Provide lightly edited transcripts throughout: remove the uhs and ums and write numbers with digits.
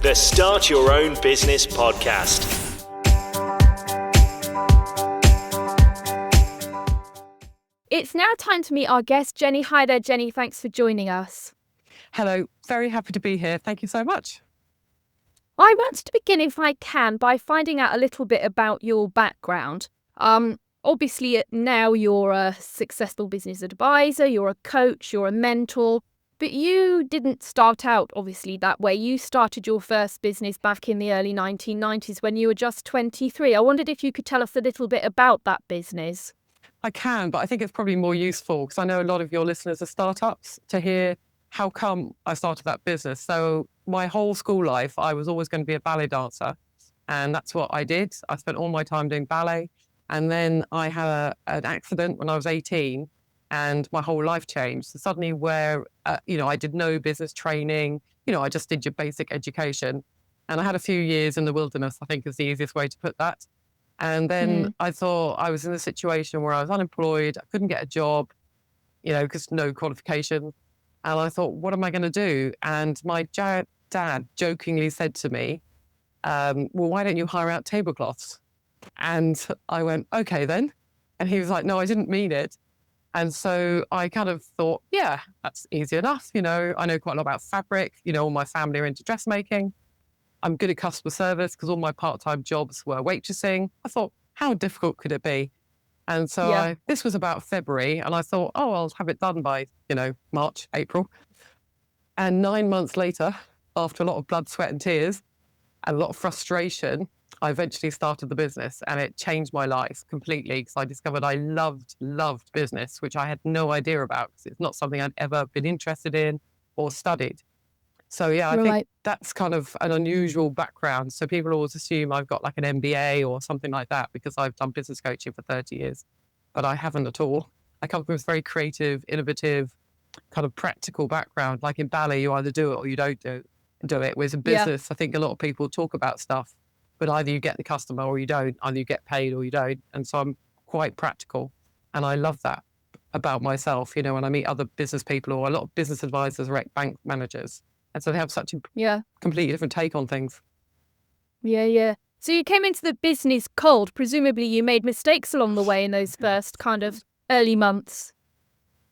the Start Your Own Business podcast. It's now time to meet our guest, Jenny. Hi there, Jenny. Thanks for joining us. Hello, very happy to be here. Thank you so much. I want to begin, if I can, by finding out a little bit about your background. Obviously, now you're a successful business advisor, you're a coach, you're a mentor, but you didn't start out, obviously, that way. You started your first business back in the early 1990s when you were just 23. I wondered if you could tell us a little bit about that business. I can, but I think it's probably more useful because I know a lot of your listeners are startups to hear how come I started that business. So my whole school life, I was always going to be a ballet dancer. And that's what I did. I spent all my time doing ballet. And then I had an accident when I was 18 and my whole life changed. So suddenly I did no business training. I just did your basic education. And I had a few years in the wilderness, I think is the easiest way to put that. And then I thought I was in a situation where I was unemployed. I couldn't get a job, because no qualification. And I thought, what am I going to do? And my dad jokingly said to me, well, why don't you hire out tablecloths? And I went, okay, then. And he was like, no, I didn't mean it. And so I kind of thought, yeah, that's easy enough. I know quite a lot about fabric. All my family are into dressmaking. I'm good at customer service because all my part-time jobs were waitressing. I thought, how difficult could it be? And so this was about February, and I thought, I'll have it done by, March, April. And 9 months later, after a lot of blood, sweat and tears and a lot of frustration, I eventually started the business, and it changed my life completely because I discovered I loved business, which I had no idea about because it's not something I'd ever been interested in or studied. So, I think that's kind of an unusual background. So people always assume I've got like an MBA or something like that because I've done business coaching for 30 years, but I haven't at all. I come from a very creative, innovative, kind of practical background. Like in ballet, you either do it or you don't do it. Whereas in business, I think a lot of people talk about stuff, but either you get the customer or you don't, either you get paid or you don't. And so I'm quite practical. And I love that about myself, when I meet other business people or a lot of business advisors or bank managers. And so they have such a completely different take on things. Yeah. So you came into the business cold. Presumably you made mistakes along the way in those first kind of early months.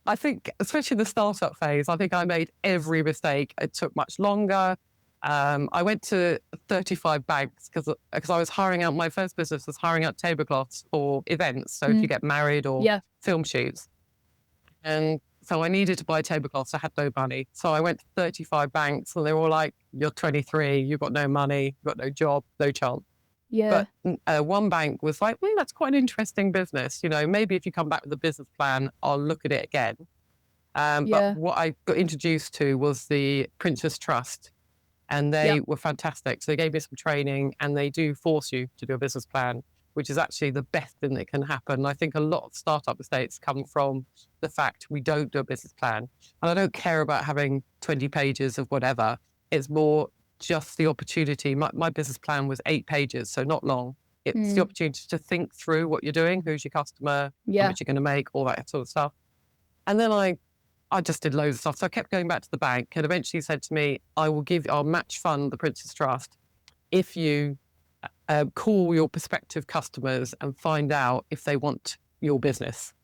I think, especially the startup phase, I think I made every mistake. It took much longer. I went to 35 banks because I was hiring out, my first business was hiring out tablecloths for events. So if you get married or film shoots. And so I needed to buy tablecloths. I had no money. So I went to 35 banks and they were all like, you're 23, you've got no money, you've got no job, no chance. Yeah. But one bank was like, well, that's quite an interesting business. Maybe if you come back with a business plan, I'll look at it again. But what I got introduced to was the Princess Trust. And they were fantastic. So they gave me some training and they do force you to do a business plan, which is actually the best thing that can happen. I think a lot of startup mistakes come from the fact we don't do a business plan. And I don't care about having 20 pages of whatever. It's more just the opportunity. My business plan was 8 pages, so not long. It's the opportunity to think through what you're doing, who's your customer, how much you're going to make, all that sort of stuff. And then I just did loads of stuff. So I kept going back to the bank and eventually said to me, I'll match fund the Princess Trust if you call your prospective customers and find out if they want your business.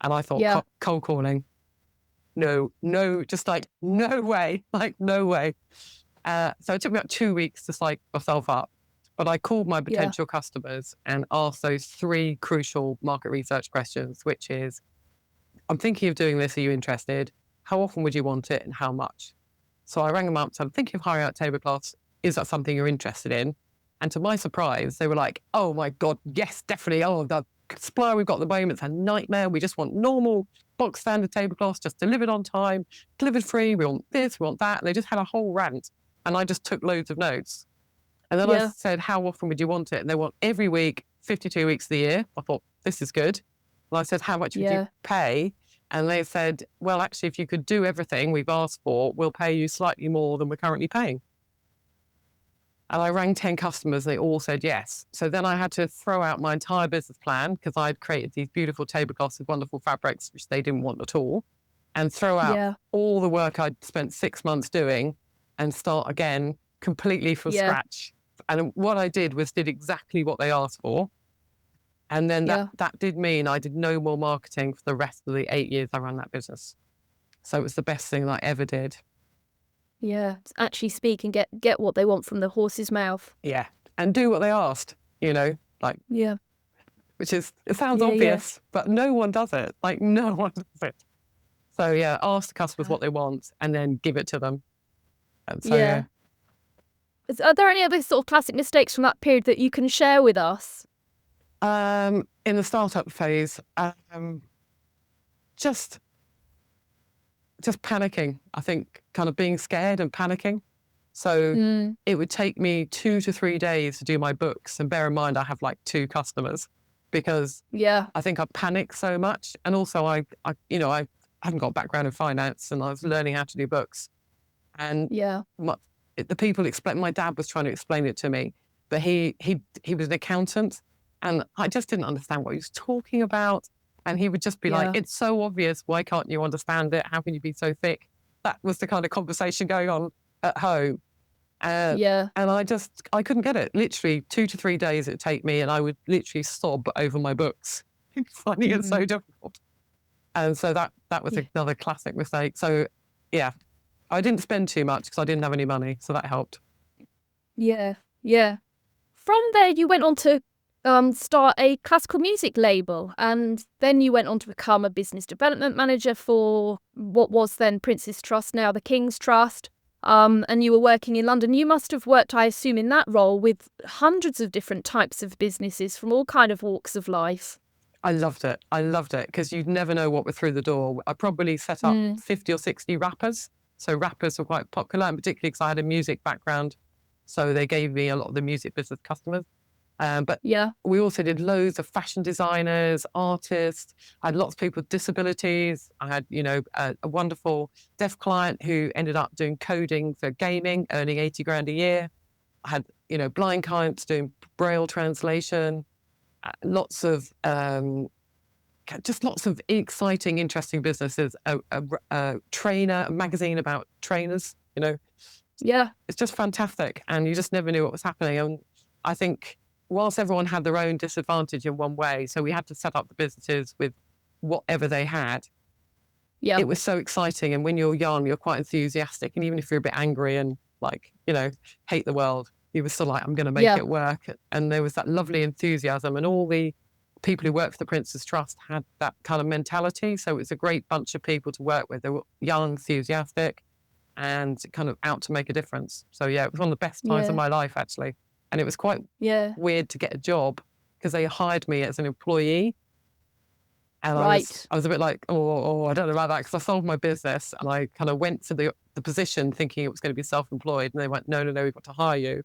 And I thought, cold calling, no, just like, no way, no way. So it took me about 2 weeks to psych myself up. But I called my potential customers and asked those 3 crucial market research questions, which is, I'm thinking of doing this. Are you interested? How often would you want it and how much? So I rang them up. So I'm thinking of hiring out tablecloths. Is that something you're interested in? And to my surprise, they were like, oh my God, yes, definitely. Oh, the supplier we've got at the moment is a nightmare. We just want normal box standard tablecloths, just delivered on time, delivered free. We want this, we want that. And they just had a whole rant. And I just took loads of notes. And then I said, how often would you want it? And they want every week, 52 weeks of the year. I thought, this is good. And I said, how much would you pay? And they said, well, actually, if you could do everything we've asked for, we'll pay you slightly more than we're currently paying. And I rang 10 customers. They all said yes. So then I had to throw out my entire business plan because I'd created these beautiful tablecloths with wonderful fabrics, which they didn't want at all, and throw out all the work I'd spent 6 months doing and start again completely from Yeah. scratch. And what I did was did exactly what they asked for. And then Yeah. that did mean I did no more marketing for the rest of the 8 years I ran that business. So it was the best thing that I ever did. Yeah. Actually speak and get what they want from the horse's mouth. Yeah. And do what they asked, like, Yeah. which is, it sounds Yeah, yeah. obvious, but no one does it. Like, no one does it. So yeah, ask the customers what they want and then give it to them. And so, yeah. Are there any other sort of classic mistakes from that period that you can share with us? In the startup phase, just panicking. I think kind of being scared and panicking. So it would take me 2 to 3 days to do my books. And bear in mind, I have like 2 customers because Yeah. I think I panic so much. And also I haven't got a background in finance and I was learning how to do books. And Yeah. the people my dad was trying to explain it to me, but he was an accountant and I just didn't understand what he was talking about. And he would just be like, Yeah. it's so obvious. Why can't you understand it? How can you be so thick? That was the kind of conversation going on at home. Yeah. And I couldn't get it. Literally 2 to 3 days it'd take me and I would literally sob over my books, finding it so difficult. And so that was another classic mistake. So yeah, I didn't spend too much because I didn't have any money. So that helped. Yeah. Yeah. From there, you went on to start a classical music label, and then you went on to become a business development manager for what was then Prince's Trust, now the King's Trust. And you were working in London. You must have worked, I assume, in that role with hundreds of different types of businesses from all kind of walks of life. I loved it. Because you'd never know what were through the door. I probably set up 50 or 60 rappers. So rappers were quite popular, and particularly because I had a music background. So they gave me a lot of the music business customers. But we also did loads of fashion designers, artists. I had lots of people with disabilities. I had, a wonderful deaf client who ended up doing coding for gaming, earning 80 grand a year. I had, blind clients doing Braille translation. Lots of exciting, interesting businesses. A trainer, a magazine about trainers. It's just fantastic, and you just never knew what was happening. And I think whilst everyone had their own disadvantage in one way, so we had to set up the businesses with whatever they had. Yeah. It was so exciting, and when you're young, you're quite enthusiastic, and even if you're a bit angry and hate the world, you were still like, I'm going to make it work. And there was that lovely enthusiasm, and all the people who worked for the Prince's Trust had that kind of mentality. So it was a great bunch of people to work with. They were young, enthusiastic, and kind of out to make a difference. So yeah, it was one of the best times of my life, actually. And it was quite weird to get a job because they hired me as an employee. And I was a bit like, I don't know about that, because I sold my business and I kind of went to the position thinking it was going to be self-employed. And they went, no, we've got to hire you.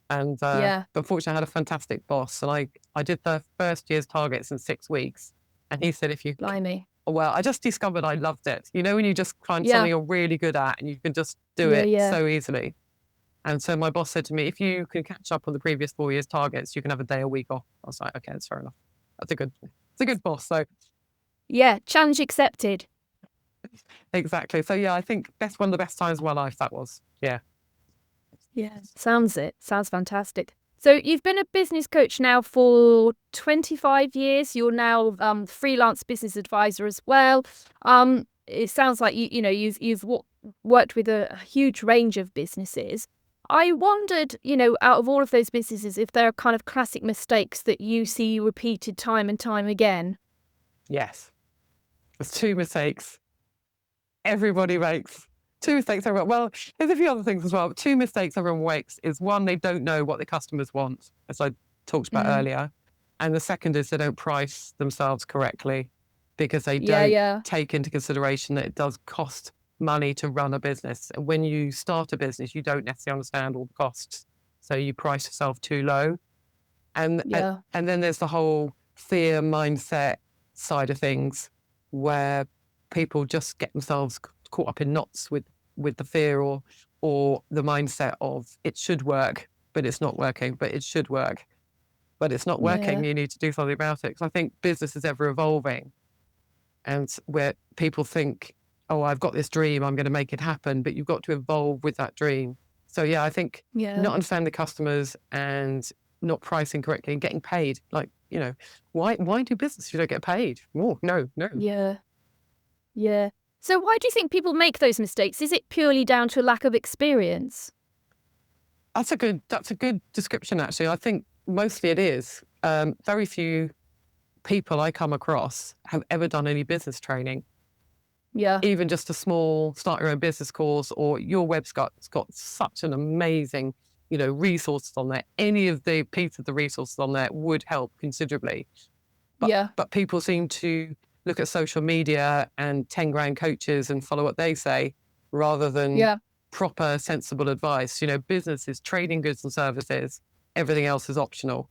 And but fortunately, I had a fantastic boss, and I did the first year's targets in 6 weeks. And he said, Blimey. Well, I just discovered I loved it. When you just find something you're really good at and you can just do it so easily. And so my boss said to me, if you can catch up on the previous 4 years' targets, you can have a day a week off. I was like, okay, that's fair enough. It's a good boss. So yeah, challenge accepted. Exactly. So yeah, I think that's one of the best times of my life, that was. Yeah. Yeah, sounds fantastic. So you've been a business coach now for 25 years. You're now freelance business advisor as well. It sounds like you've worked with a huge range of businesses. I wondered, out of all of those businesses, if there are kind of classic mistakes that you see repeated time and time again. Yes. There's 2 mistakes everybody makes. 2 mistakes everyone. Well, there's a few other things as well. But 2 mistakes everyone makes is, one, they don't know what the customers want, as I talked about earlier. And the second is they don't price themselves correctly because they don't take into consideration that it does cost money to run a business. And when you start a business, you don't necessarily understand all the costs. So you price yourself too low. And then there's the whole fear mindset side of things, where people just get themselves caught up in knots with the fear or the mindset of it should work, but it's not working, but it should work, but it's not working. You need to do something about it. Because I think business is ever evolving, and where people think, oh, I've got this dream, I'm going to make it happen, but you've got to evolve with that dream. So yeah, I think Yeah. not understanding the customers and not pricing correctly and getting paid. Like, why do business if you don't get paid? Oh, no. Yeah. Yeah. So why do you think people make those mistakes? Is it purely down to a lack of experience? That's a good description, actually. I think mostly it is. Very few people I come across have ever done any business training, Yeah. even just a small start your own business course, or your website's got such an amazing, resources on there. Any of the piece of the resources on there would help considerably. Yeah. But people seem to look at social media and 10 grand coaches and follow what they say rather than Yeah. proper, sensible advice. Business is trading goods and services. Everything else is optional.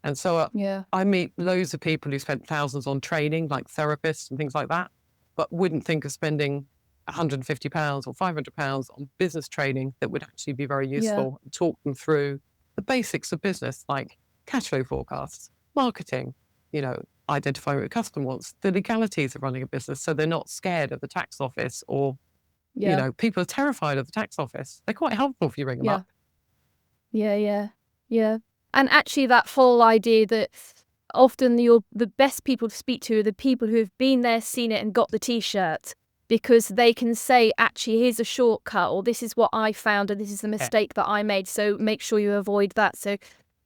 And so Yeah. I meet loads of people who spent thousands on training, like therapists and things like that, but wouldn't think of spending £150 or £500 on business training that would actually be very Yeah. useful. Talk them through the basics of business, like cash flow forecasts, marketing, identifying what a customer wants, the legalities of running a business, so they're not scared of the tax office or, Yeah. people are terrified of the tax office. They're quite helpful if you ring them Yeah. up. Yeah. Yeah. And actually that whole idea that often the best people to speak to are the people who have been there, seen it and got the t-shirt, because they can say, actually, here's a shortcut, or this is what I found, and this is the mistake that I made. So make sure you avoid that. So,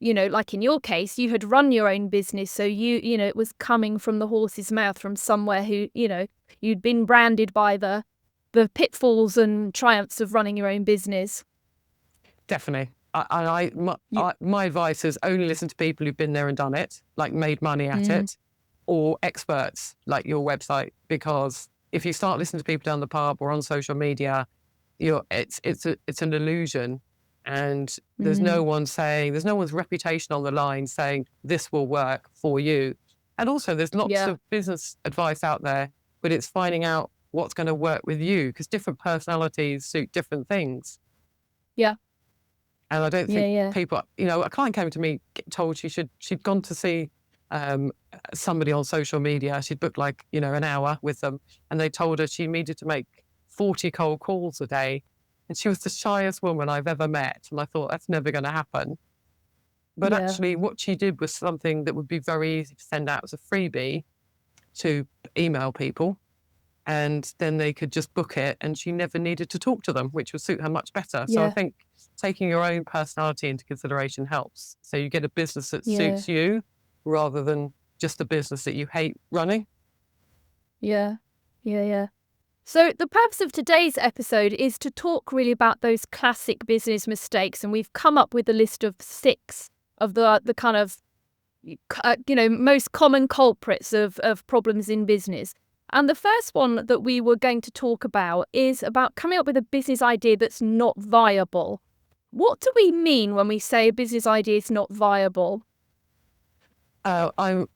like in your case, you had run your own business. So it was coming from the horse's mouth from somewhere who, you'd been branded by the pitfalls and triumphs of running your own business. Definitely. My advice is only listen to people who've been there and done it, like made money at it, or experts like your website. Because if you start listening to people down the pub or on social media, it's an illusion, and there's no one's reputation on the line saying this will work for you. And also, there's lots of business advice out there, but it's finding out what's going to work with you, because different personalities suit different things. Yeah. And I don't think people, a client came to me, told she'd gone to see somebody on social media. She'd booked an hour with them, and they told her she needed to make 40 cold calls a day. And she was the shyest woman I've ever met. And I thought, that's never going to happen. But actually what she did was something that would be very easy to send out as a freebie to email people. And then they could just book it, and she never needed to talk to them, which would suit her much better. So I think taking your own personality into consideration helps. So you get a business that suits you rather than just a business that you hate running. Yeah. So the purpose of today's episode is to talk really about those classic business mistakes, and we've come up with a list of 6 of the kind of most common culprits of problems in business. And the first one that we were going to talk about is about coming up with a business idea that's not viable. What do we mean when we say a business idea is not viable? I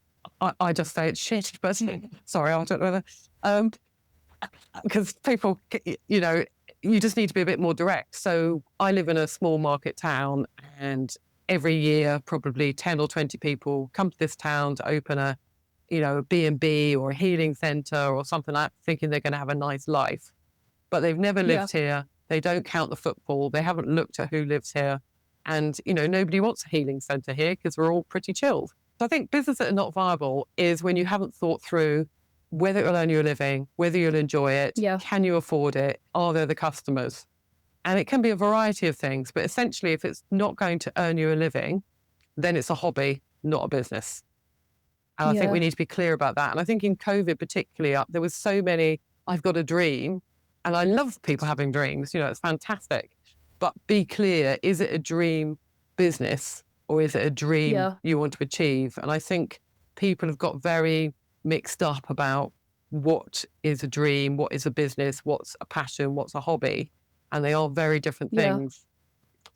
just say it's shit, but sorry, I don't know whether, because people, you just need to be a bit more direct. So I live in a small market town, and every year probably 10 or 20 people come to this town to open a B&B or a healing centre or something like that, thinking they're going to have a nice life. But they've never lived here. They don't count the footfall. They haven't looked at who lives here. And, nobody wants a healing centre here because we're all pretty chilled. So I think business that are not viable is when you haven't thought through whether it'll earn you a living, whether you'll enjoy it, can you afford it, are there the customers? And it can be a variety of things. But essentially, if it's not going to earn you a living, then it's a hobby, not a business. And I think we need to be clear about that. And I think in COVID particularly, there was so many, I've got a dream. And I love people having dreams, it's fantastic. But be clear, is it a dream business or is it a dream you want to achieve? And I think people have got very mixed up about what is a dream, what is a business, what's a passion, what's a hobby. And they are very different things.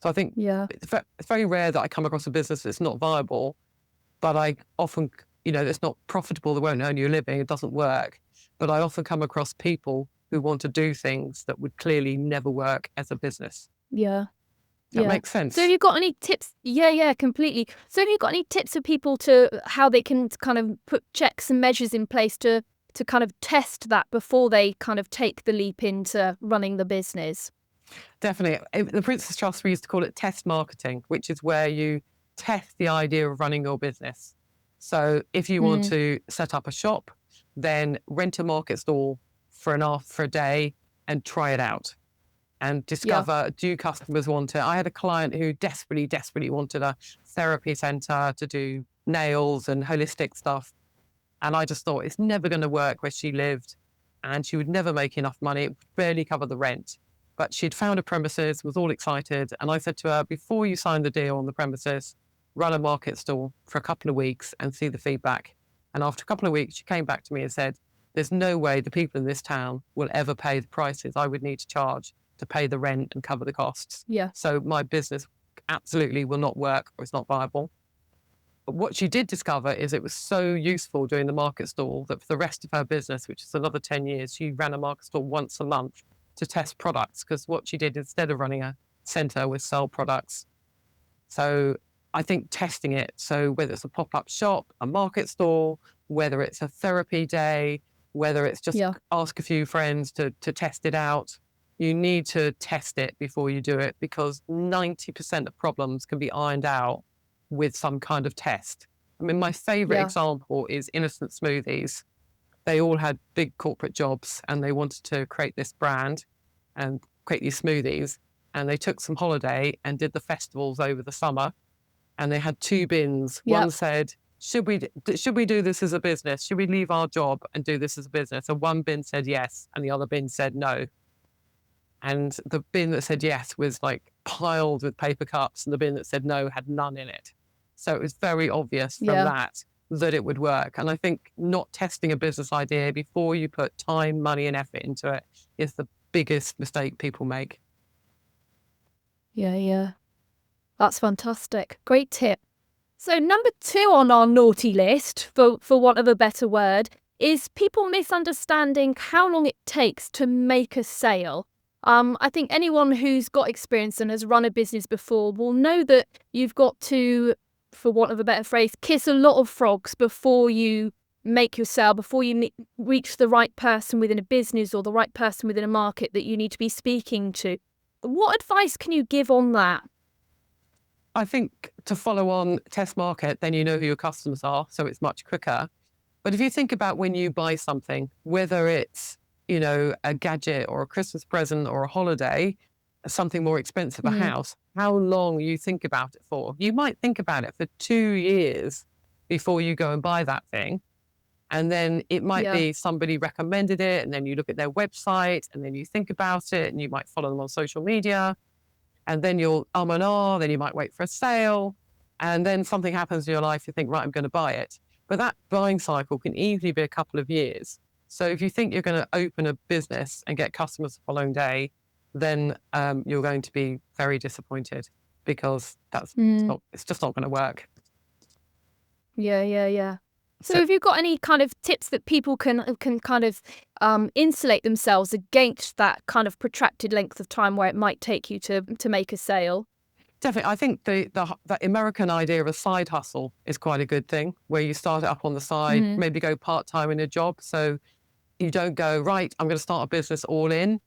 So I think it's very rare that I come across a business that's not viable, but I often, it's not profitable, they won't earn you a living, it doesn't work. But I often come across people who want to do things that would clearly never work as a business. That makes sense. So have you got any tips? Yeah, completely. So have you got any tips for people to how they can kind of put checks and measures in place to kind of test that before they kind of take the leap into running the business? Definitely. The Princess Trust, we used to call it test marketing, which is where you test the idea of running your business. So if you want to set up a shop, then rent a market stall for a day and try it out and discover, do customers want it? I had a client who desperately wanted a therapy centre to do nails and holistic stuff. And I just thought it's never going to work where she lived and she would never make enough money. It would barely cover the rent. But she'd found a premises, was all excited. And I said to her, before you sign the deal on the premises, run a market stall for a couple of weeks and see the feedback. And after a couple of weeks, she came back to me and said, there's no way the people in this town will ever pay the prices I would need to charge to pay the rent and cover the costs. Yeah. So my business absolutely will not work or it's not viable. But what she did discover is it was so useful doing the market stall that for the rest of her business, which is another 10 years, she ran a market stall once a month to test products, because what she did instead of running a centre was sell products. So I think testing it, so whether it's a pop-up shop, a market stall, whether it's a therapy day, whether it's just ask a few friends to test it out, you need to test it before you do it, because 90% of problems can be ironed out with some kind of test. I mean, my favourite example is Innocent Smoothies. They all had big corporate jobs and they wanted to create this brand and create these smoothies. And they took some holiday and did the festivals over the summer. And they had two bins. One said, should we do this as a business? Should we leave our job and do this as a business? And one bin said yes, and the other bin said no. And the bin that said yes was like piled with paper cups, and the bin that said no had none in it. So it was very obvious from that it would work. And I think not testing a business idea before you put time, money, and effort into it is the biggest mistake people make. Yeah. That's fantastic. Great tip. So number 2 on our naughty list, for want of a better word, is people misunderstanding how long it takes to make a sale. I think anyone who's got experience and has run a business before will know that you've got to, for want of a better phrase, kiss a lot of frogs before you make your sale, before you reach the right person within a business or the right person within a market that you need to be speaking to. What advice can you give on that? I think to follow on test market, then you know who your customers are, so it's much quicker. But if you think about when you buy something, whether it's, a gadget or a Christmas present or a holiday, something more expensive, a house, how long you think about it for. You might think about it for 2 years before you go and buy that thing. And then it might be somebody recommended it, and then you look at their website, and then you think about it, and you might follow them on social media. And then you'll then you might wait for a sale. And then something happens in your life, you think, right, I'm going to buy it. But that buying cycle can easily be a couple of years. So if you think you're going to open a business and get customers the following day, then you're going to be very disappointed, because it's just not going to work. Yeah. So have you got any kind of tips that people can kind of insulate themselves against that kind of protracted length of time where it might take you to make a sale? Definitely. I think the American idea of a side hustle is quite a good thing, where you start it up on the side, maybe go part-time in a job. So you don't go, right, I'm going to start a business all in.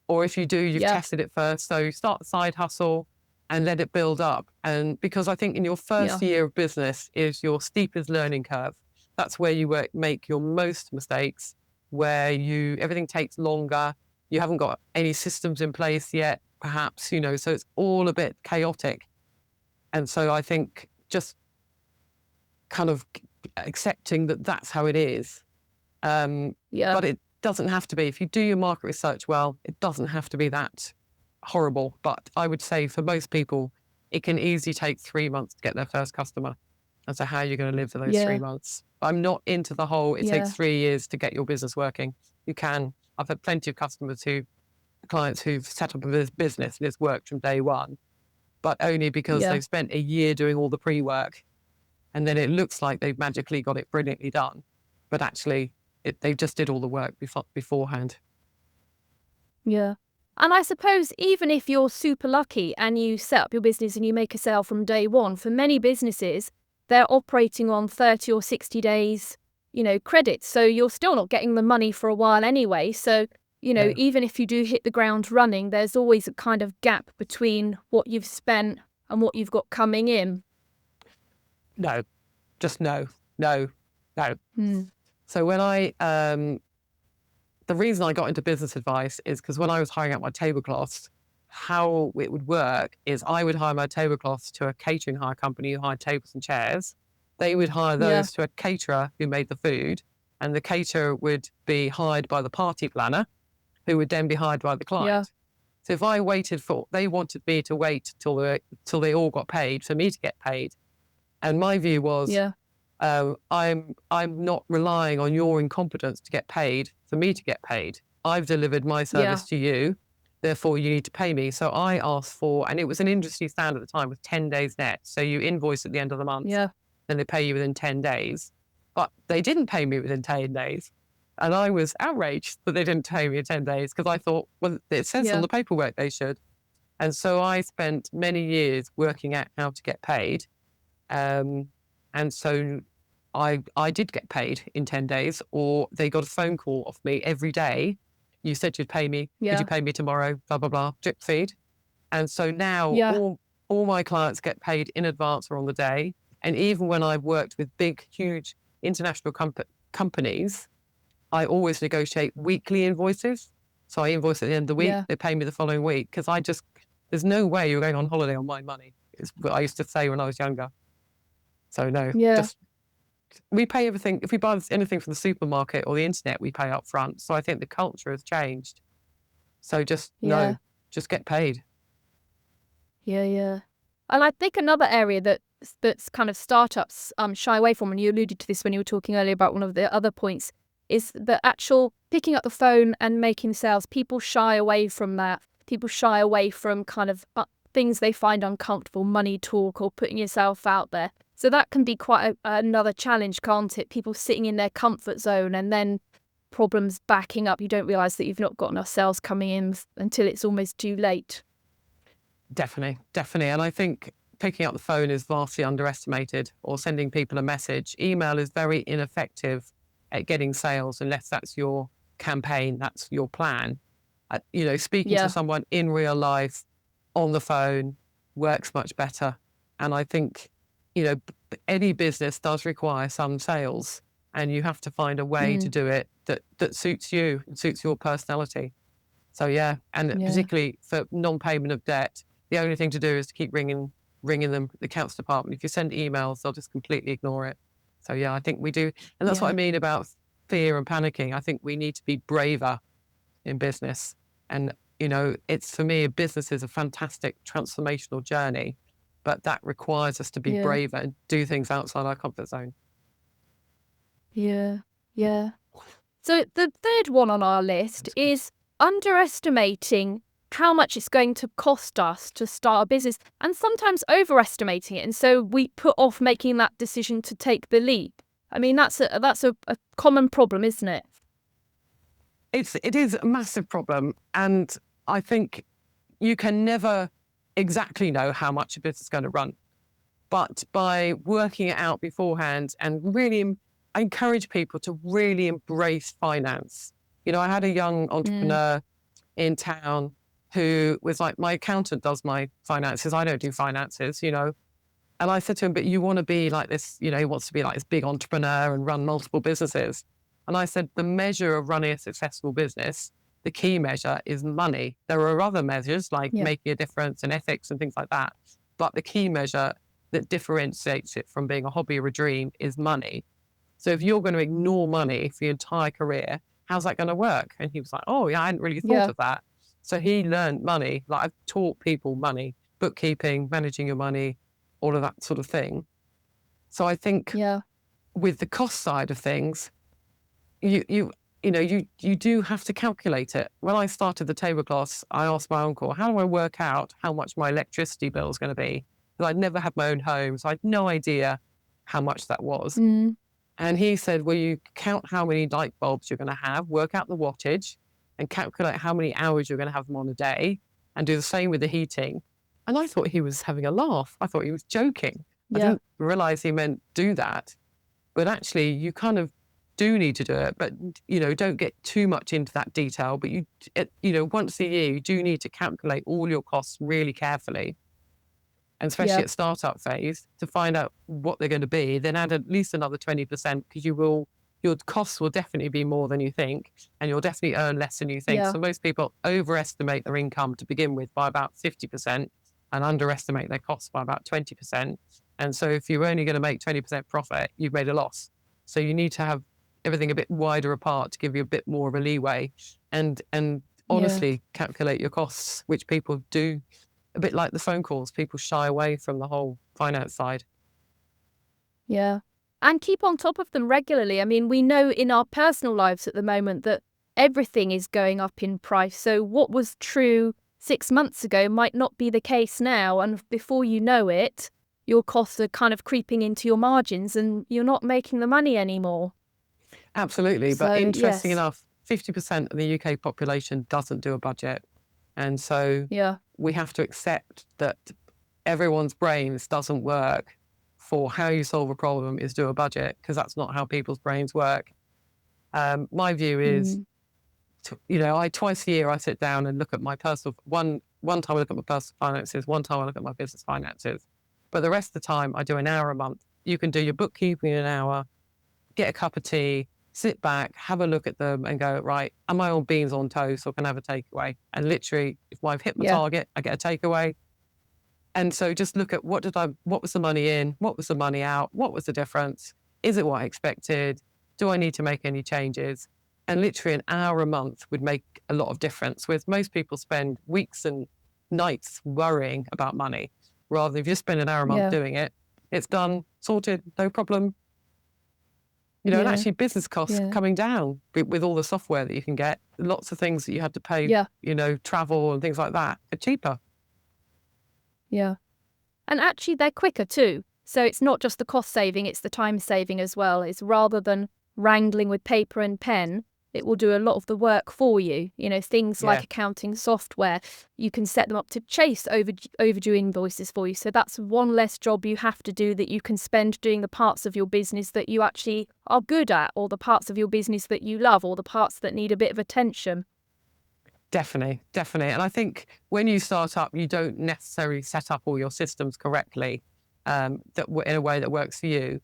Or if you do, you've tested it first. So you start the side hustle and let it build up. And because I think in your first year of business is your steepest learning curve. That's where you make your most mistakes, where everything takes longer. You haven't got any systems in place yet, perhaps, so it's all a bit chaotic. And so I think just kind of accepting that that's how it is. But it doesn't have to be. If you do your market research well, it doesn't have to be that horrible. But I would say for most people, it can easily take 3 months to get their first customer. And so how are you going to live for those 3 months? I'm not into the whole, it takes 3 years to get your business working. You can. I've had plenty of clients who've set up a business and it's worked from day one, but only because they've spent a year doing all the pre-work. And then it looks like they've magically got it brilliantly done. But actually, they just did all the work beforehand. Yeah. And I suppose even if you're super lucky and you set up your business and you make a sale from day one, for many businesses, they're operating on 30 or 60 days, credits. So you're still not getting the money for a while anyway. So No. even if you do hit the ground running, there's always a kind of gap between what you've spent and what you've got coming in. No, just no. Hmm. So when the reason I got into business advice is because when I was hiring out my tablecloths, how it would work is I would hire my tablecloths to a catering hire company who hired tables and chairs. They would hire Yeah. those to a caterer who made the food, and the caterer would be hired by the party planner, who would then be hired by the client. Yeah. So if I waited they wanted me to wait till they all got paid for me to get paid. And my view was, Yeah. I'm not relying on your incompetence to get paid for me to get paid. I've delivered my service to you, therefore you need to pay me. So I asked for, and it was an industry standard at the time, with 10 days net. So you invoice at the end of the month, Yeah. then they pay you within 10 days. But they didn't pay me within 10 days. And I was outraged that they didn't pay me in 10 days because I thought, well, it says on the paperwork they should. And so I spent many years working out how to get paid. And so I did get paid in 10 days, or they got a phone call off me every day. You said you'd pay me. Yeah. Could you pay me tomorrow? Blah, blah, blah. Drip feed. And so now all my clients get paid in advance or on the day. And even when I've worked with big, huge international companies, I always negotiate weekly invoices. So I invoice at the end of the week. Yeah. They pay me the following week because there's no way you're going on holiday on my money. It's what I used to say when I was younger. So no, we pay everything. If we buy anything from the supermarket or the internet, we pay up front. So I think the culture has changed. So just get paid. Yeah. And I think another area that's kind of startups shy away from, and you alluded to this when you were talking earlier about one of the other points, is the actual picking up the phone and making sales. People shy away from that. People shy away from kind of things they find uncomfortable, money talk or putting yourself out there. So that can be quite another challenge, can't it? People sitting in their comfort zone and then problems backing up. You don't realise that you've not got enough sales coming in until it's almost too late. Definitely. And I think picking up the phone is vastly underestimated, or sending people a message. Email is very ineffective at getting sales unless that's your campaign, that's your plan. Speaking to someone in real life on the phone works much better. And I think, any business does require some sales, and you have to find a way to do it that suits you and suits your personality. So particularly for non-payment of debt, the only thing to do is to keep ringing them, the accounts department. If you send emails, they'll just completely ignore it. So I think we do. And that's what I mean about fear and panicking. I think we need to be braver in business. And, it's, for me, a business is a fantastic transformational journey, but that requires us to be braver and do things outside our comfort zone. Yeah. So the third one on our list is underestimating how much it's going to cost us to start a business, and sometimes overestimating it. And so we put off making that decision to take the leap. I mean, that's a common problem, isn't it? It is a massive problem. And I think you can never exactly know how much a business is going to run. But by working it out beforehand, and really, I encourage people to really embrace finance. I had a young entrepreneur in town who was like, my accountant does my finances. I don't do finances, And I said to him, but you want to be like this, he wants to be like this big entrepreneur and run multiple businesses. And I said, the measure of running a successful business, the key measure is money. There are other measures like making a difference and ethics and things like that. But the key measure that differentiates it from being a hobby or a dream is money. So if you're going to ignore money for your entire career, how's that going to work? And he was like, I hadn't really thought of that. So he learned money. Like, I've taught people money, bookkeeping, managing your money, all of that sort of thing. So I think with the cost side of things, you do have to calculate it. When I started the tablecloths, I asked my uncle, how do I work out how much my electricity bill is going to be? Because I'd never had my own home, so I had no idea how much that was. And he said, well, you count how many light bulbs you're going to have, work out the wattage, and calculate how many hours you're going to have them on a day, and do the same with the heating. And I thought he was having a laugh. I thought he was joking. I didn't realize he meant do that. But actually, you kind of do need to do it, but, don't get too much into that detail. But once a year, you do need to calculate all your costs really carefully, and especially Yeah. at startup phase, to find out what they're going to be, then add at least another 20%, because your costs will definitely be more than you think, and you'll definitely earn less than you think. Yeah. So most people overestimate their income to begin with by about 50% and underestimate their costs by about 20%. And so if you're only going to make 20% profit, you've made a loss. So you need to have everything a bit wider apart to give you a bit more of a leeway, and honestly calculate your costs, which people do. A bit like the phone calls, people shy away from the whole finance side. Yeah. And keep on top of them regularly. I mean, we know in our personal lives at the moment that everything is going up in price. So what was true 6 months ago might not be the case now. And before you know it, your costs are kind of creeping into your margins and you're not making the money anymore. Absolutely. So, But interesting yes. enough, 50% of the UK population doesn't do a budget. And so Yeah. we have to accept that everyone's brains doesn't work for how you solve a problem is do a budget, because that's not how people's brains work. My view is, twice a year I sit down and look at my personal, one time I look at my personal finances, one time I look at my business finances. But the rest of the time I do an hour a month. You can do your bookkeeping in an hour, get a cup of tea, sit back, have a look at them and go, right, am I on beans on toast, or can I have a takeaway? And literally, if I've hit my target, I get a takeaway. And so just look at what was the money in? What was the money out? What was the difference? Is it what I expected? Do I need to make any changes? And literally an hour a month would make a lot of difference, whereas most people spend weeks and nights worrying about money, rather than if you just spend an hour a month doing it, it's done, sorted, no problem. And actually business costs coming down with all the software that you can get, lots of things that you had to pay, travel and things like that are cheaper. Yeah. And actually they're quicker too. So it's not just the cost saving, it's the time saving as well. It's rather than wrangling with paper and pen, it will do a lot of the work for you. Things like accounting software, you can set them up to chase overdue invoices for you. So that's one less job you have to do that you can spend doing the parts of your business that you actually are good at, or the parts of your business that you love, or the parts that need a bit of attention. Definitely. And I think when you start up, you don't necessarily set up all your systems correctly in a way that works for you.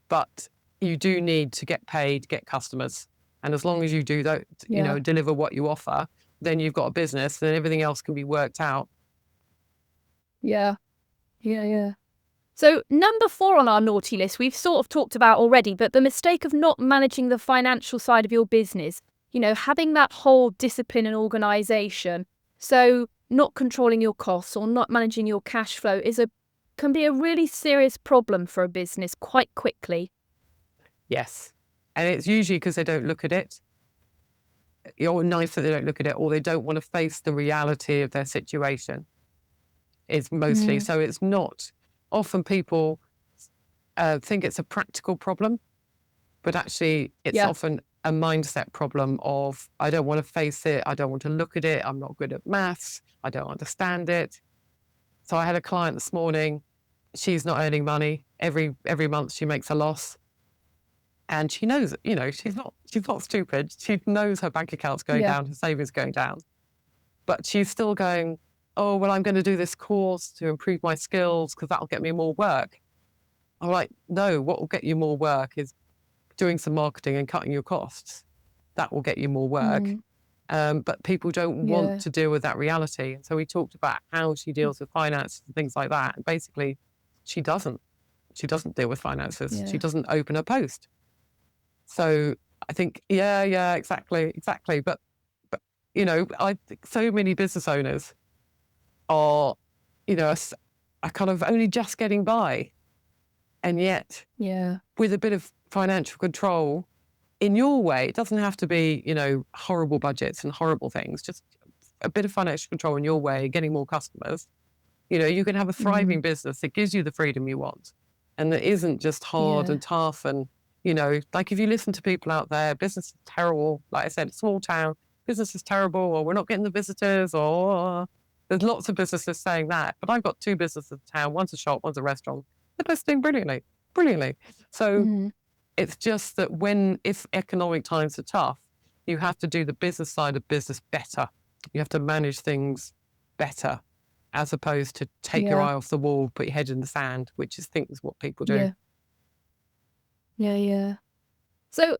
But you do need to get paid, get customers. And as long as you do that, deliver what you offer, then you've got a business, then everything else can be worked out. Yeah. So number 4 on our naughty list, we've sort of talked about already, but the mistake of not managing the financial side of your business, having that whole discipline and organisation. So not controlling your costs or not managing your cash flow can be a really serious problem for a business quite quickly. Yes. And it's usually because they don't look at it. Or nice that they don't look at it, or they don't want to face the reality of their situation. It's mostly. So it's not. Often people think it's a practical problem, but actually it's often a mindset problem of, I don't want to face it. I don't want to look at it. I'm not good at maths. I don't understand it. So I had a client this morning. She's not earning money. Every month she makes a loss. And she knows, she's not stupid. She knows her bank account's going down, her savings going down. But she's still going, oh, well, I'm going to do this course to improve my skills because that'll get me more work. I'm like, no, what will get you more work is doing some marketing and cutting your costs. That will get you more work. But people don't want to deal with that reality. And so we talked about how she deals with finances and things like that. And basically, she doesn't deal with finances. She doesn't open a post. So I think, exactly. But I think so many business owners are, are kind of only just getting by. And yet, with a bit of financial control in your way, it doesn't have to be, horrible budgets and horrible things, just a bit of financial control in your way, getting more customers. You can have a thriving business that gives you the freedom you want, and that isn't just hard and tough. And, like if you listen to people out there, business is terrible. Like I said, small town, business is terrible, or we're not getting the visitors, or there's lots of businesses saying that. But I've got 2 businesses in town. One's a shop, one's a restaurant. They're both doing brilliantly. So It's just that if economic times are tough, you have to do the business side of business better. You have to manage things better, as opposed to take your Yeah. eye off the wall, put your head in the sand, which is things what people do. Yeah. Yeah. So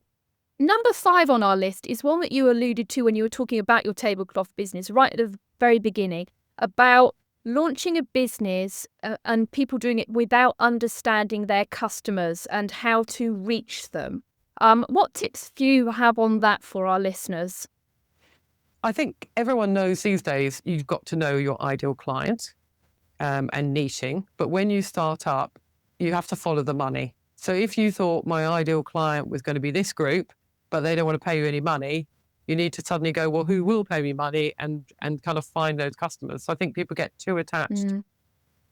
number 5 on our list is one that you alluded to when you were talking about your tablecloth business right at the very beginning, about launching a business and people doing it without understanding their customers and how to reach them. What tips do you have on that for our listeners? I think everyone knows these days you've got to know your ideal client and niching. But when you start up, you have to follow the money. So if you thought my ideal client was going to be this group, but they don't want to pay you any money, you need to suddenly go, well, who will pay me money, and kind of find those customers. So I think people get too attached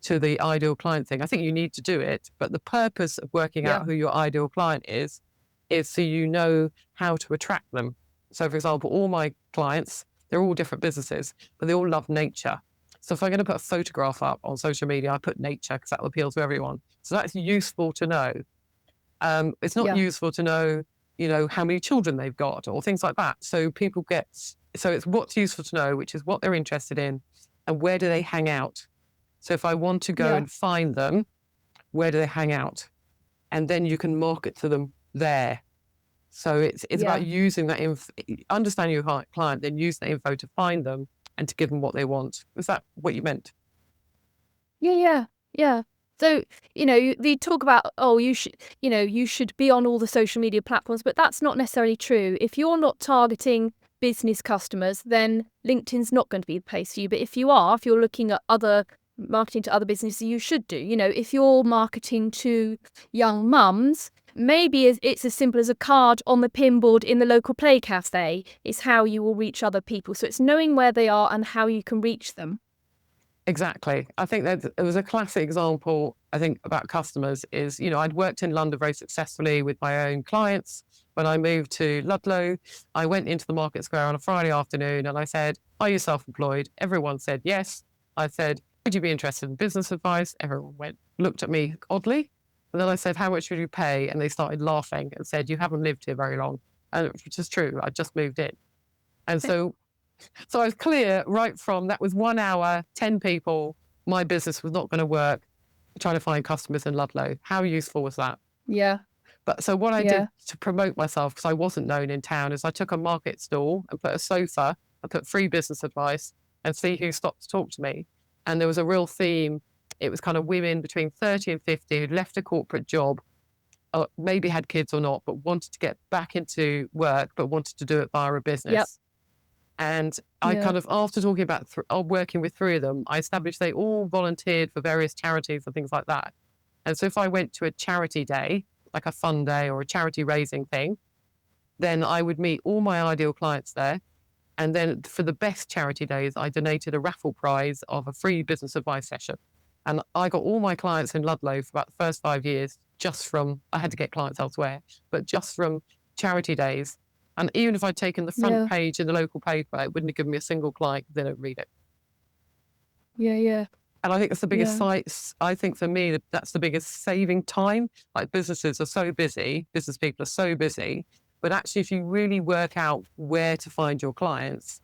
to the ideal client thing. I think you need to do it, but the purpose of working out who your ideal client is so you know how to attract them. So, for example, all my clients, they're all different businesses, but they all love nature. So if I'm going to put a photograph up on social media, I put nature because that will appeal to everyone. So that's useful to know. It's not useful to know, how many children they've got or things like that. So so it's what's useful to know, which is what they're interested in and where do they hang out. So if I want to go and find them, where do they hang out? And then you can market to them there. So it's about using that info, understanding your client, then use that info to find them and to give them what they want. Was that what you meant? Yeah. So, they talk about, you should be on all the social media platforms, but that's not necessarily true. If you're not targeting business customers, then LinkedIn's not going to be the place for you. But if you're looking at marketing to other businesses, you should do. If you're marketing to young mums, maybe it's as simple as a card on the pinboard in the local play cafe is how you will reach other people. So it's knowing where they are and how you can reach them. Exactly. I think that it was a classic example, I think, about customers is, I'd worked in London very successfully with my own clients. When I moved to Ludlow, I went into the market square on a Friday afternoon and I said, are you self-employed? Everyone said yes. I said, would you be interested in business advice? Everyone looked at me oddly. And then I said, how much would you pay? And they started laughing and said, you haven't lived here very long. And which is true. I just moved in. And so I was clear right from that was 1 hour, 10 people. My business was not going to work trying to find customers in Ludlow. How useful was that? Yeah. But so what I did to promote myself, because I wasn't known in town, is I took a market stall and put a sofa and put free business advice and see who stopped to talk to me. And there was a real theme. It was kind of women between 30 and 50 who'd left a corporate job, maybe had kids or not, but wanted to get back into work, but wanted to do it via a business. Yep. And I kind of, after talking about working with 3 of them, I established they all volunteered for various charities and things like that. And so if I went to a charity day, like a fun day or a charity raising thing, then I would meet all my ideal clients there. And then for the best charity days, I donated a raffle prize of a free business advice session. And I got all my clients in Ludlow for about the first 5 years I had to get clients elsewhere, but just from charity days. And even if I'd taken the front page in the local paper, it wouldn't have given me a single client because they don't read it. Yeah. And I think that's the biggest I think for me, that's the biggest saving time. Like businesses are so busy, business people are so busy, but actually if you really work out where to find your clients,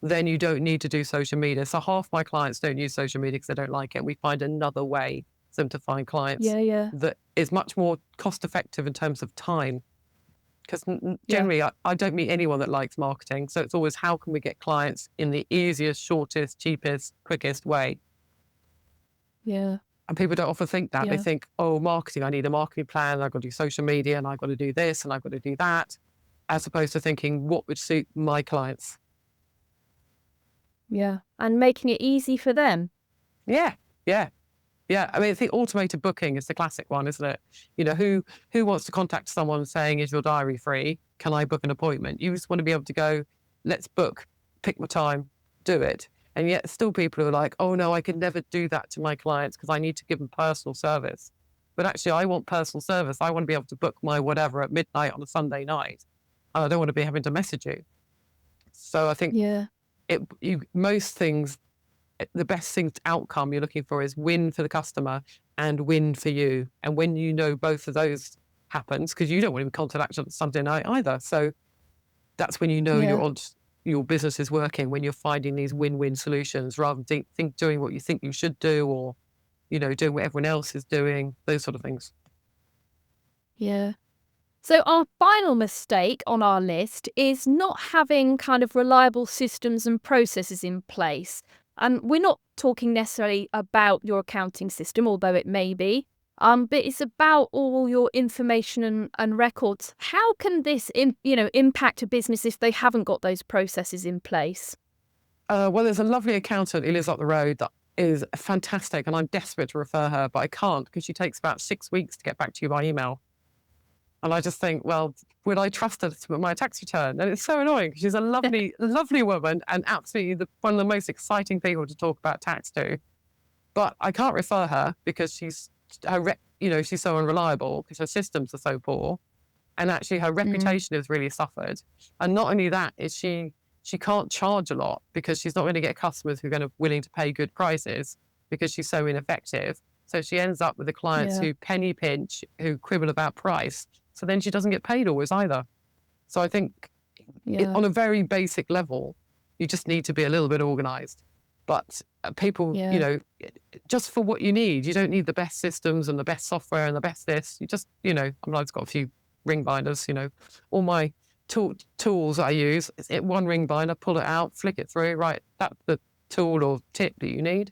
then you don't need to do social media. So half my clients don't use social media because they don't like it. We find another way for them to find clients that is much more cost effective in terms of time. Because generally, I don't meet anyone that likes marketing. So it's always, how can we get clients in the easiest, shortest, cheapest, quickest way? Yeah. And people don't often think that. Yeah. They think, marketing, I need a marketing plan. I've got to do social media and I've got to do this and I've got to do that. As opposed to thinking, what would suit my clients? Yeah. And making it easy for them. Yeah. I mean, I think automated booking is the classic one, isn't it? Who wants to contact someone saying, is your diary free? Can I book an appointment? You just want to be able to go, let's book, pick my time, do it. And yet still people who are like, oh no, I can never do that to my clients because I need to give them personal service. But actually I want personal service. I want to be able to book my whatever at midnight on a Sunday night. And I don't want to be having to message you. So I think most things, the best outcome you're looking for is win for the customer and win for you. And when you know both of those happens, because you don't want to be contacted on Sunday night either. So that's when you know Yeah. your business is working, when you're finding these win-win solutions rather than doing what you think you should do, or, doing what everyone else is doing, those sort of things. Yeah. So our final mistake on our list is not having kind of reliable systems and processes in place. And we're not talking necessarily about your accounting system, although it may be. But it's about all your information and records. How can this, impact a business if they haven't got those processes in place? Well, there's a lovely accountant who lives up the road that is fantastic, and I'm desperate to refer her, but I can't because she takes about 6 weeks to get back to you by email. And I just think, well, would I trust her to submit my tax return? And it's so annoying because she's a lovely, lovely woman and absolutely one of the most exciting people to talk about tax to. But I can't refer her because she's so unreliable because her systems are so poor, and actually her reputation has really suffered. And not only that, is she can't charge a lot because she's not going to get customers who are willing to pay good prices because she's so ineffective. So she ends up with the clients who penny pinch, who quibble about price. So then she doesn't get paid always either. So I think on a very basic level, you just need to be a little bit organized. But people, just for what you need, you don't need the best systems and the best software and the best this. You just, I've got a few ring binders, all my tools I use, one ring binder, pull it out, flick it through, right, that's the tool or tip that you need.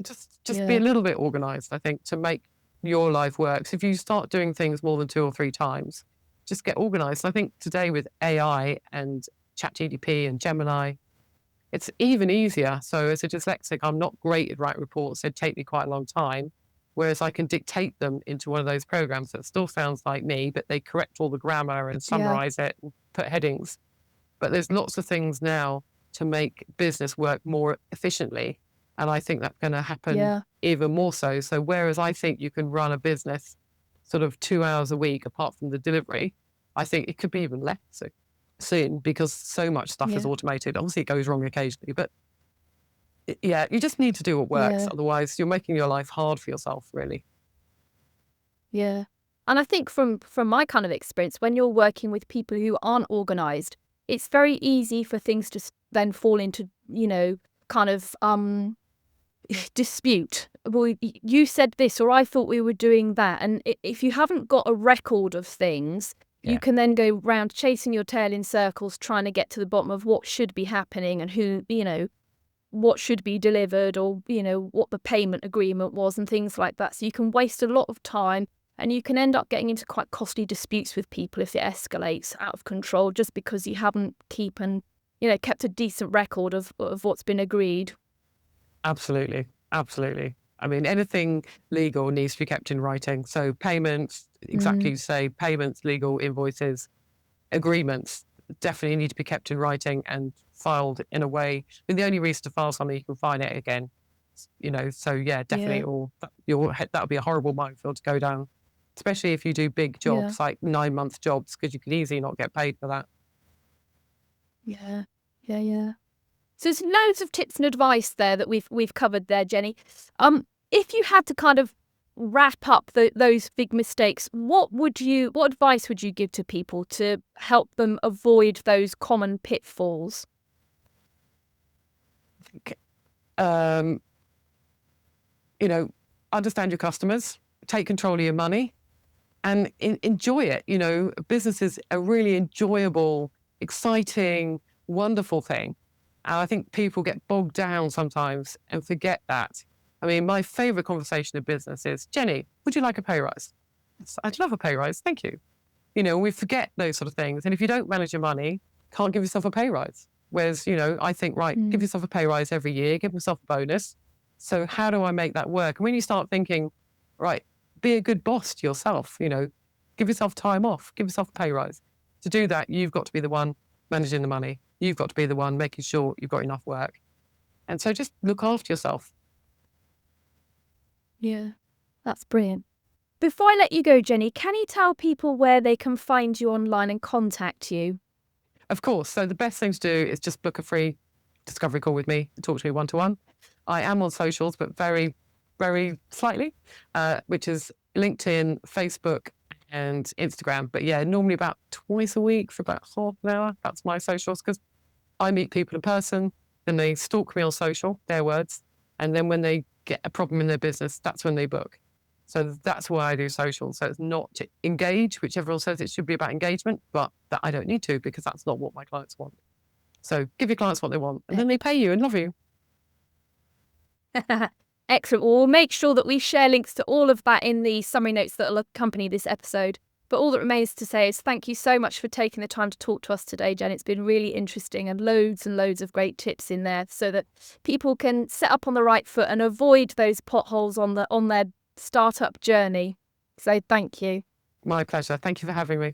Just be a little bit organized, I think, to make your life work. So if you start doing things more than 2 or 3 times, just get organized. I think today with AI and ChatGPT and Gemini, it's even easier. So as a dyslexic, I'm not great at writing reports. It'd take me quite a long time. Whereas I can dictate them into one of those programs that still sounds like me, but they correct all the grammar and summarize it and put headings. But there's lots of things now to make business work more efficiently. And I think that's going to happen even more so. So whereas I think you can run a business sort of 2 hours a week, apart from the delivery, I think it could be even less soon because so much stuff is automated. Obviously, it goes wrong occasionally, but you just need to do what works. Otherwise, you're making your life hard for yourself, really. Yeah. And I think from my kind of experience, when you're working with people who aren't organized, it's very easy for things to then fall into, kind of dispute. Well, you said this, or I thought we were doing that. And if you haven't got a record of things, you can then go round chasing your tail in circles, trying to get to the bottom of what should be happening and who, what should be delivered, or, what the payment agreement was and things like that. So you can waste a lot of time, and you can end up getting into quite costly disputes with people if it escalates out of control just because you haven't kept a decent record of what's been agreed. Absolutely. Absolutely. I mean, anything legal needs to be kept in writing. So payments, exactly you say, payments, legal invoices, agreements definitely need to be kept in writing and filed in a way. I mean, the only reason to file something, you can find it again. So definitely. Or that would be a horrible minefield to go down, especially if you do big jobs like 9-month jobs, because you can easily not get paid for that. Yeah. So there's loads of tips and advice there that we've covered there, Jenny. If you had to kind of wrap up those big mistakes, what advice would you give to people to help them avoid those common pitfalls? Understand your customers, take control of your money, and enjoy it. Business is a really enjoyable, exciting, wonderful thing. And I think people get bogged down sometimes and forget that. I mean, my favorite conversation in business is, Jenny, would you like a pay rise? I'd love a pay rise. Thank you. We forget those sort of things. And if you don't manage your money, can't give yourself a pay rise. Whereas, I think, give yourself a pay rise every year, give yourself a bonus. So how do I make that work? And when you start thinking, right, be a good boss to yourself, give yourself time off, give yourself a pay rise. To do that, you've got to be the one managing the money. You've got to be the one making sure you've got enough work. And so just look after yourself. Yeah, that's brilliant. Before I let you go, Jenny, can you tell people where they can find you online and contact you? Of course. So the best thing to do is just book a free discovery call with me and talk to me one-to-one. I am on socials, but very, very slightly, which is LinkedIn, Facebook, and Instagram. But yeah, normally about twice a week for about half an hour. That's my socials, because I meet people in person, then they stalk me on social, their words. And then when they get a problem in their business, that's when they book. So that's why I do social. So it's not to engage, which everyone says it should be about engagement, but that I don't need to, because that's not what my clients want. So give your clients what they want, and then they pay you and love you. Excellent. Well, we'll make sure that we share links to all of that in the summary notes that will accompany this episode. But all that remains to say is thank you so much for taking the time to talk to us today, Jen. It's been really interesting, and loads of great tips in there so that people can set up on the right foot and avoid those potholes on their startup journey. So thank you. My pleasure. Thank you for having me.